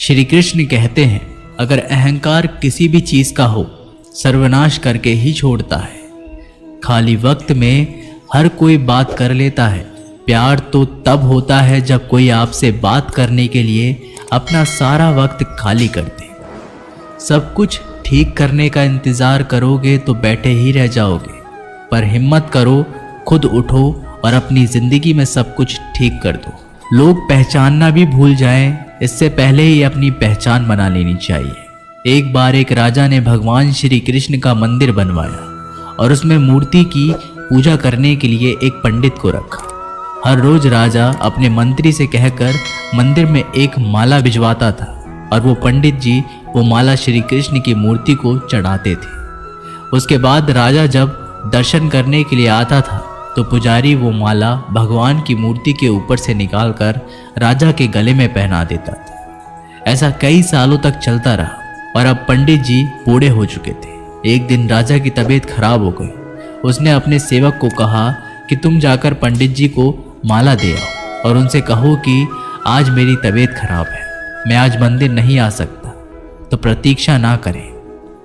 श्री कृष्ण कहते हैं, अगर अहंकार किसी भी चीज का हो, सर्वनाश करके ही छोड़ता है। खाली वक्त में हर कोई बात कर लेता है। प्यार तो तब होता है जब कोई आपसे बात करने के लिए अपना सारा वक्त खाली कर दे। सब कुछ ठीक करने का इंतजार करोगे तो बैठे ही रह जाओगे, पर हिम्मत करो, खुद उठो और अपनी जिंदगी में सब कुछ ठीक कर दो। लोग पहचानना भी भूल जाएं, इससे पहले ही अपनी पहचान बना लेनी चाहिए। एक बार एक राजा ने भगवान श्री कृष्ण का मंदिर बनवाया और उसमें मूर्ति की पूजा करने के लिए एक पंडित को रखा। हर रोज राजा अपने मंत्री से कहकर मंदिर में एक माला भिजवाता था और वो पंडित जी वो माला श्री कृष्ण की मूर्ति को चढ़ाते थे। उसके बाद राजा जब दर्शन करने के लिए आता था तो पुजारी वो माला भगवान की मूर्ति के ऊपर से निकालकर राजा के गले में पहना देता था। ऐसा कई सालों तक चलता रहा और अब पंडित जी बूढ़े हो चुके थे। एक दिन राजा की तबीयत खराब हो गई। उसने अपने सेवक को कहा कि तुम जाकर पंडित जी को माला दे आओ और उनसे कहो कि आज मेरी तबीयत खराब है, मैं आज मंदिर नहीं आ सकता, तो प्रतीक्षा ना करें।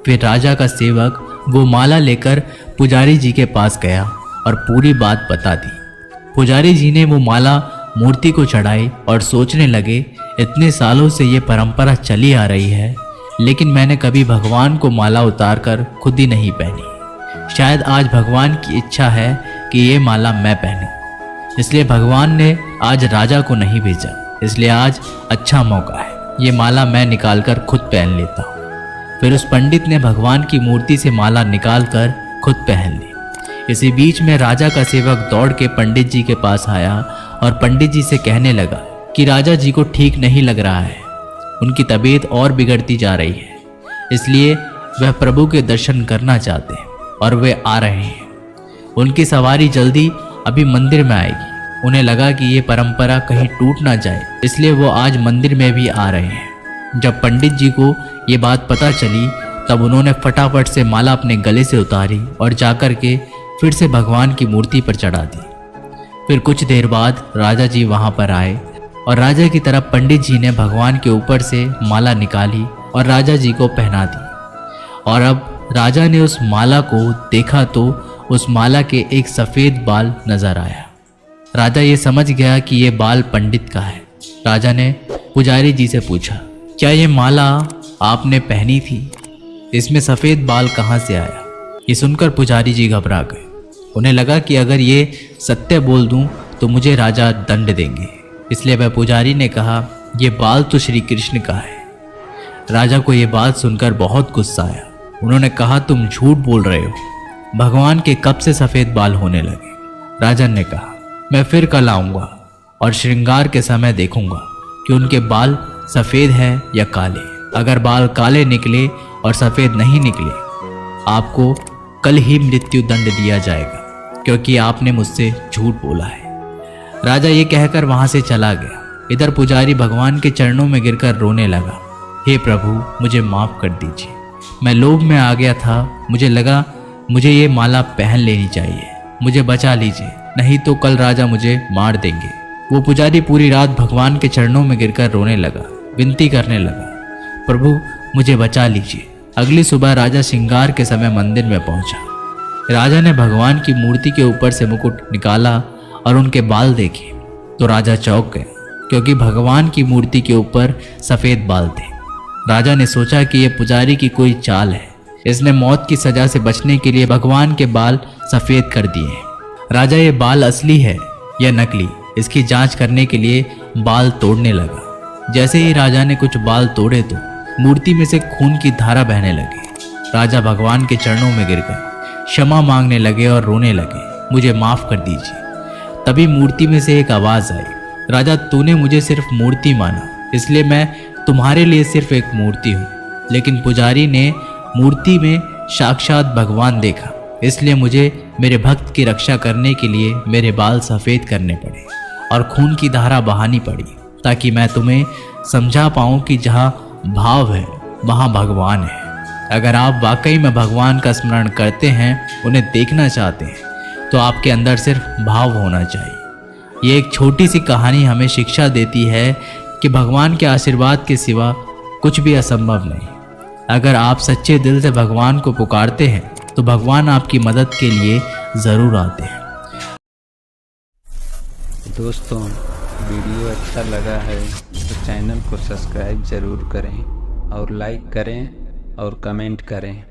फिर राजा का सेवक वो माला लेकर पुजारी जी के पास गया और पूरी बात बता दी। पुजारी जी ने वो माला मूर्ति को चढ़ाई और सोचने लगे, इतने सालों से ये परंपरा चली आ रही है, लेकिन मैंने कभी भगवान को माला उतार कर खुद ही नहीं पहनी। शायद आज भगवान की इच्छा है कि ये माला मैं पहनूं, इसलिए भगवान ने आज राजा को नहीं भेजा, इसलिए आज अच्छा मौका है, ये माला मैं निकालकर खुद पहन लेता हूँ। फिर उस पंडित ने भगवान की मूर्ति से माला निकालकर खुद पहन ली। इसी बीच में राजा का सेवक दौड़ के पंडित जी के पास आया और पंडित जी से कहने लगा कि राजा जी को ठीक नहीं लग रहा है, उनकी तबीयत और बिगड़ती जा रही है, इसलिए वह प्रभु के दर्शन करना चाहते हैं और वे आ रहे हैं। उनकी सवारी जल्दी अभी मंदिर में आएगी। उन्हें लगा कि ये परंपरा कहीं टूट ना जाए, इसलिए वो आज मंदिर में भी आ रहे हैं। जब पंडित जी को ये बात पता चली तब उन्होंने फटाफट से माला अपने गले से उतारी और जाकर के फिर से भगवान की मूर्ति पर चढ़ा दी। फिर कुछ देर बाद राजा जी वहाँ पर आए और राजा की तरफ पंडित जी ने भगवान के ऊपर से माला निकाली और राजा जी को पहना दी। और अब राजा ने उस माला को देखा तो उस माला के एक सफ़ेद बाल नजर आया। राजा ये समझ गया कि ये बाल पंडित का है। राजा ने पुजारी जी से पूछा, क्या ये माला आपने पहनी थी? इसमें सफ़ेद बाल कहाँ से आया? ये सुनकर पुजारी जी घबरा गए। उन्हें लगा कि अगर ये सत्य बोल दूं तो मुझे राजा दंड देंगे, इसलिए वह पुजारी ने कहा, ये बाल तो श्री कृष्ण का है। राजा को ये बात सुनकर बहुत गुस्सा आया। उन्होंने कहा, तुम झूठ बोल रहे हो, भगवान के कब से सफ़ेद बाल होने लगे? राजन ने कहा, मैं फिर कल आऊँगा और श्रृंगार के समय देखूंगा कि उनके बाल सफ़ेद है या काले। अगर बाल काले निकले और सफ़ेद नहीं निकले, आपको कल ही मृत्यु दंड दिया जाएगा, क्योंकि आपने मुझसे झूठ बोला है। राजा ये कहकर वहाँ से चला गया। इधर पुजारी भगवान के चरणों में गिरकर रोने लगा, हे प्रभु, मुझे माफ़ कर दीजिए, मैं लोभ में आ गया था, मुझे लगा मुझे ये माला पहन लेनी चाहिए, मुझे बचा लीजिए, नहीं तो कल राजा मुझे मार देंगे। वो पुजारी पूरी रात भगवान के चरणों में गिरकर रोने लगा, विनती करने लगा, प्रभु मुझे बचा लीजिए। अगली सुबह राजा श्रृंगार के समय मंदिर में पहुंचा। राजा ने भगवान की मूर्ति के ऊपर से मुकुट निकाला और उनके बाल देखे तो राजा चौंक गए, क्योंकि भगवान की मूर्ति के ऊपर सफ़ेद बाल थे। राजा ने सोचा कि यह पुजारी की कोई चाल है, इसने मौत की सजा से बचने के लिए भगवान के बाल सफ़ेद कर दिए हैं। राजा ये बाल असली है या नकली, इसकी जांच करने के लिए बाल तोड़ने लगा। जैसे ही राजा ने कुछ बाल तोड़े तो मूर्ति में से खून की धारा बहने लगी। राजा भगवान के चरणों में गिर गए, क्षमा मांगने लगे और रोने लगे, मुझे माफ़ कर दीजिए। तभी मूर्ति में से एक आवाज़ आई, राजा तूने मुझे सिर्फ मूर्ति माना, इसलिए मैं तुम्हारे लिए सिर्फ एक मूर्ति हूँ। लेकिन पुजारी ने मूर्ति में साक्षात भगवान देखा, इसलिए मुझे मेरे भक्त की रक्षा करने के लिए मेरे बाल सफ़ेद करने पड़े और खून की धारा बहानी पड़ी, ताकि मैं तुम्हें समझा पाऊँ कि जहाँ भाव है वहाँ भगवान है। अगर आप वाकई में भगवान का स्मरण करते हैं, उन्हें देखना चाहते हैं, तो आपके अंदर सिर्फ भाव होना चाहिए। ये एक छोटी सी कहानी हमें शिक्षा देती है कि भगवान के आशीर्वाद के सिवा कुछ भी असंभव नहीं। अगर आप सच्चे दिल से भगवान को पुकारते हैं तो भगवान आपकी मदद के लिए ज़रूर आते हैं। दोस्तों, वीडियो अच्छा लगा है तो चैनल को सब्सक्राइब ज़रूर करें और लाइक करें और कमेंट करें।